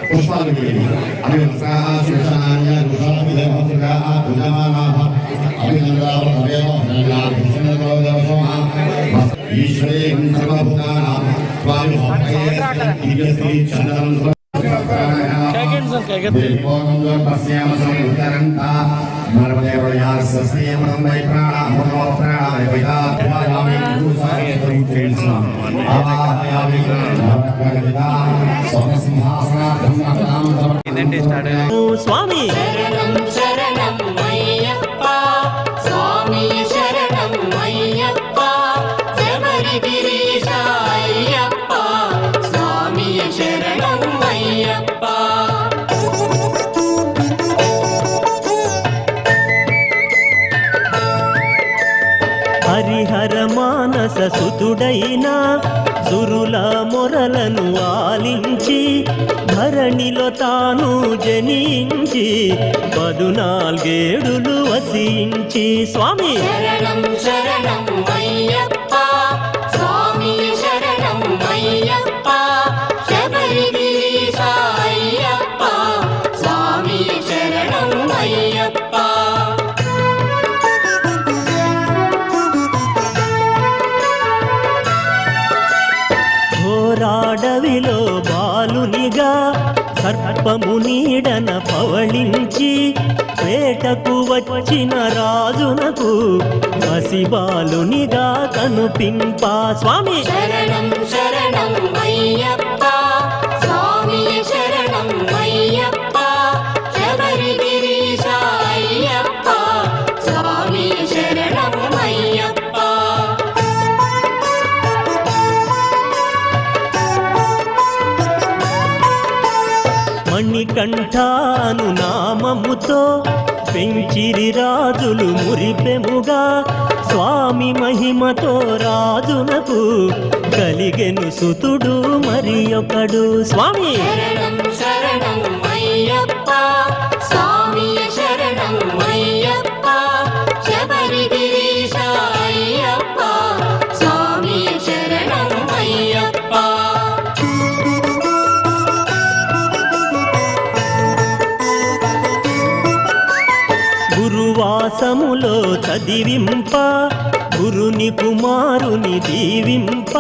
पुष्पालि अभिनंदनाः शिवशानान्य गुरुशानाभिदेवसुराः पूजमानाः अभिनंदनाः ईश्वरे सर्वभूतानां स्वामिभक्तये दिव्यश्री चन्द्रं स्वामी హరిహర మానస సుతుడైనా సురుల మొరలను ఆలించి ధరణిలో తాను జనించి 14 వసించి స్వామి శరణం శరణం అయ్యప్ప స్వామి శరణం అయ్యప్ప శబరిగిరీశ అయ్యప్ప స్వామి శరణం అయ్యప్ప ఘోరాడవిలో బాలునిగా సర్పము నీడన పవళించి వేటకు వచ్చిన రాజునకు పసిబాలునిగా కనుపింప స్వామి శరణం శరణం అయ్యప్ప స్వామి శరణం అయ్యప్ప శబరిగిరీశ అయ్యప్ప స్వామి శరణం అయ్యప్ప మణికంఠాను నామముతో పెంచిరి రాజులు మురిపెముగా స్వామి మహిమతో రాజునకు కలిగెను సుతుడు మరి ఒకడు స్వామి శరణం శరణం అయ్యప్ప స్వామి శరణం అయ్యప్ప శబరిగిరీశ అయ్యప్ప స్వామి శరణం అయ్యప్ప గురువాసములో చదివింప గురుని కుమారుని దీవింప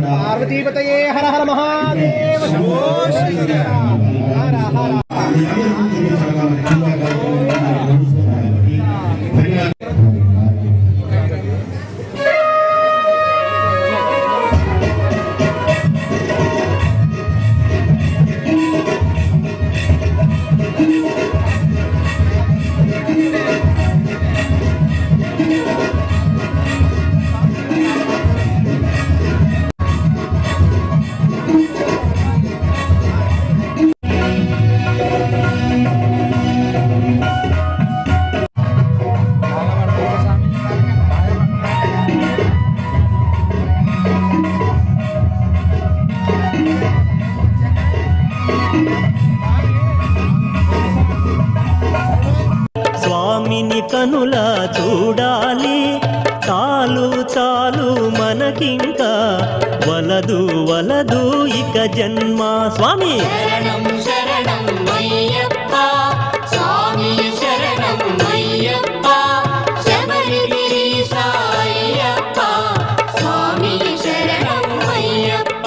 పార్వతీపతయే హర హర మహాదేవ శంభో శ్రీరామ హర హర స్వామిని కనుల చూడాలి చాలు చాలు మనకింకా వలదు వలదు ఇక జన్మ స్వామి శరణం శరణం అయ్యప్ప స్వామి శరణం అయ్యప్ప శబరిగిరీశ అయ్యప్ప స్వామి శరణం అయ్యప్ప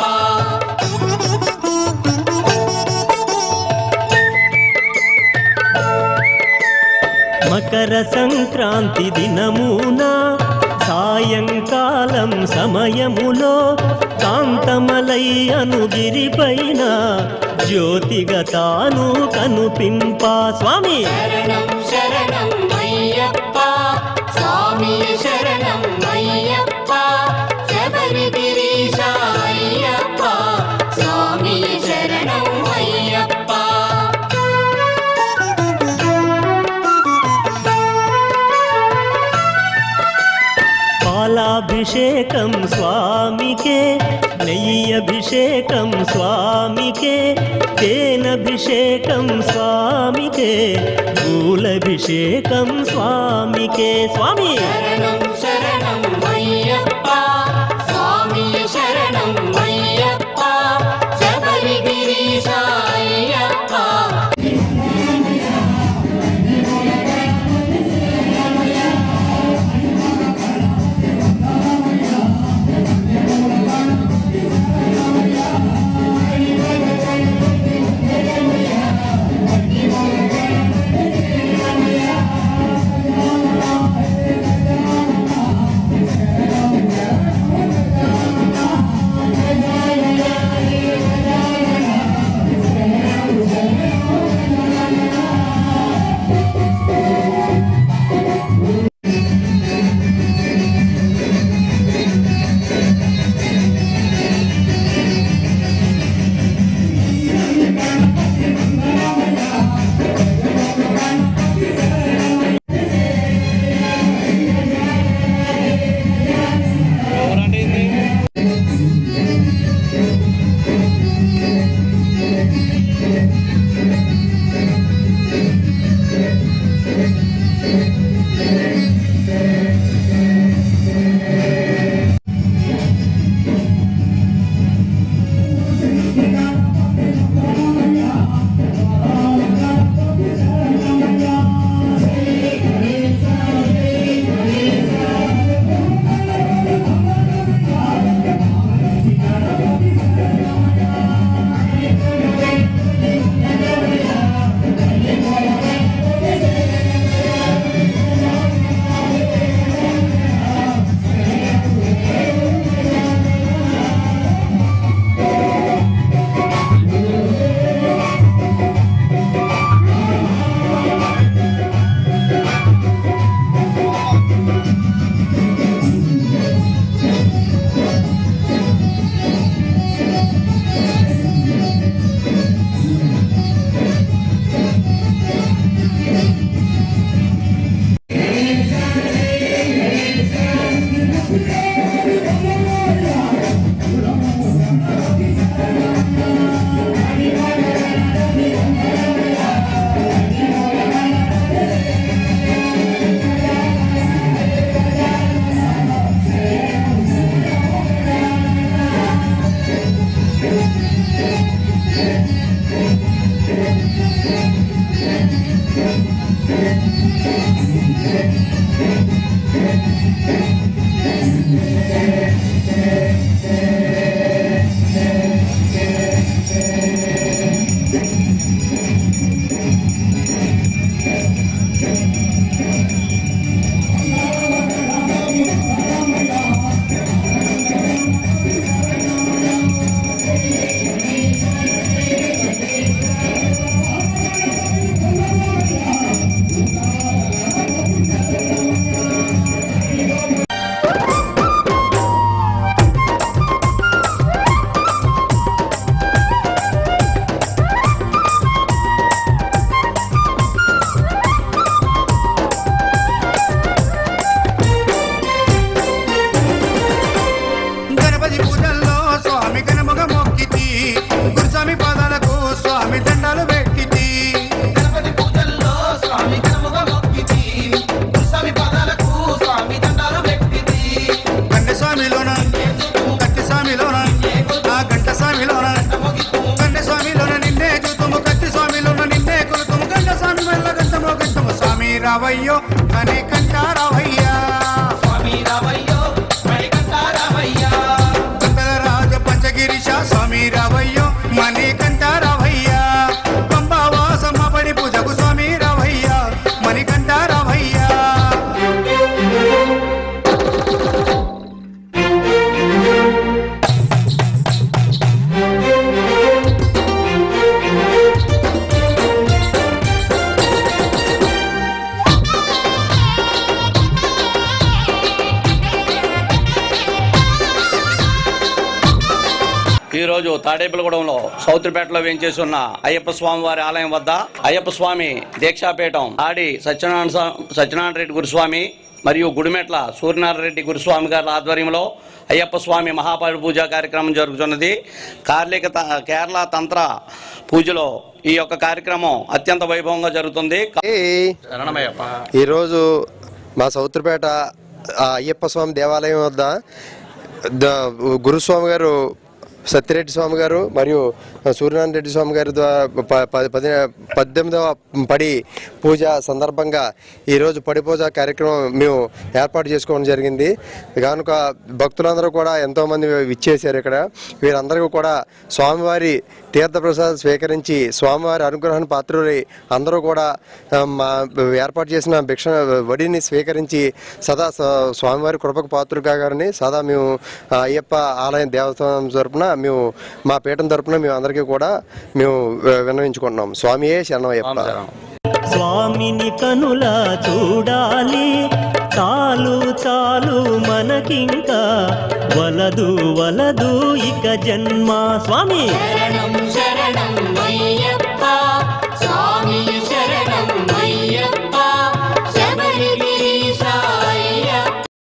మకర సంక్రాంతి దినమున సాయంకాలం సమయములో కాంతమలై అనుగిరిపైన జ్యోతిగా తాను కనుపింప స్వామి శరణం శరణం అయ్యప్ప స్వామి శరణం అయ్యప్ప శబరిగిరీశ అయ్యప్ప స్వామి శరణం అయ్యప్ప పాలాభిషేకం స్వామికే నెయ్యభిషేకం స్వామికే తేనభిషేకం స్వామికే పూలభిషేకం స్వామికే స్వామి శరణం శరణం అయ్యప్ప స్వామి పాదాలకు స్వామి దండాలు పెట్టితి గణపతి పూజల్లో స్వామి ఘనముగా మొక్కితి స్వామి పాదాలకు స్వామి దండాలు పెట్టితి గంట స్వామిలోన కత్తి స్వామిలోన ఆ గంట స్వామిలోన గంట స్వామిలోన నిన్నే చూతుము కత్తి స్వామిలోన నిన్నే కొలుతుము గంట స్వామి వల్ల గంటమో గంటము స్వామి రావయ్యో మనే కంట రావయ్యా స్వామి రావయ్యో మణికంఠ రావయ్యా గంటల రాజ పంచగిరీశ స్వామి రావయ్యో మనే కంట రావయ్యా పంబావాసమ్మ పడి పూజకు స్వామి రావయ్యా మణికంఠ రావయ్యా ఈరోజు తాడేపల్లిగూడెంలో సౌత్రిపేటలో వేంచేసి ఉన్న అయ్యప్ప స్వామి వారి ఆలయం వద్ద అయ్యప్ప స్వామి దీక్షాపీఠం ఆడి సత్యనారాయణ రెడ్డి గురుస్వామి మరియు గుడిమెట్ల సూర్యనారాయణ రెడ్డి గురుస్వామి గారి ఆధ్వర్యంలో అయ్యప్ప స్వామి మహాపాడి పూజ కార్యక్రమం జరుగుతున్నది. కేరళ తంత్ర పూజలో ఈ యొక్క కార్యక్రమం అత్యంత వైభవంగా జరుగుతుంది. ఈరోజు మా సౌత్రిపేట అయ్యప్ప స్వామి దేవాలయం వద్ద గురుస్వామి గారు సత్యరెడ్డి స్వామి గారు మరియు సూర్యనారాయణ రెడ్డి స్వామి గారి 18వ పడి పూజ సందర్భంగా ఈరోజు పడి పూజ కార్యక్రమం మేము ఏర్పాటు చేసుకోవడం జరిగింది. కనుక భక్తులందరూ కూడా ఎంతోమంది విచ్చేశారు. ఇక్కడ వీరందరికీ కూడా స్వామివారి తీర్థప్రసాదం స్వీకరించి స్వామివారి అనుగ్రహాన్ని పాత్రులై అందరూ కూడా ఏర్పాటు చేసిన భిక్ష వడిని స్వీకరించి సదా స్వామివారి కృపకు పాత్రులు కాగారని సదా మేము అయ్యప్ప ఆలయం దేవస్థానం తరపున మేము మా పీఠం తరపున మేము అందరికీ కూడా మేము విన్నవించుకుంటున్నాం. స్వామియే శరణమయ్యప్ప. స్వామిని కనులా చూడాలి, చాలు చాలు మనకింకా వలదు వలదు ఇక జన్మ. స్వామి శరణం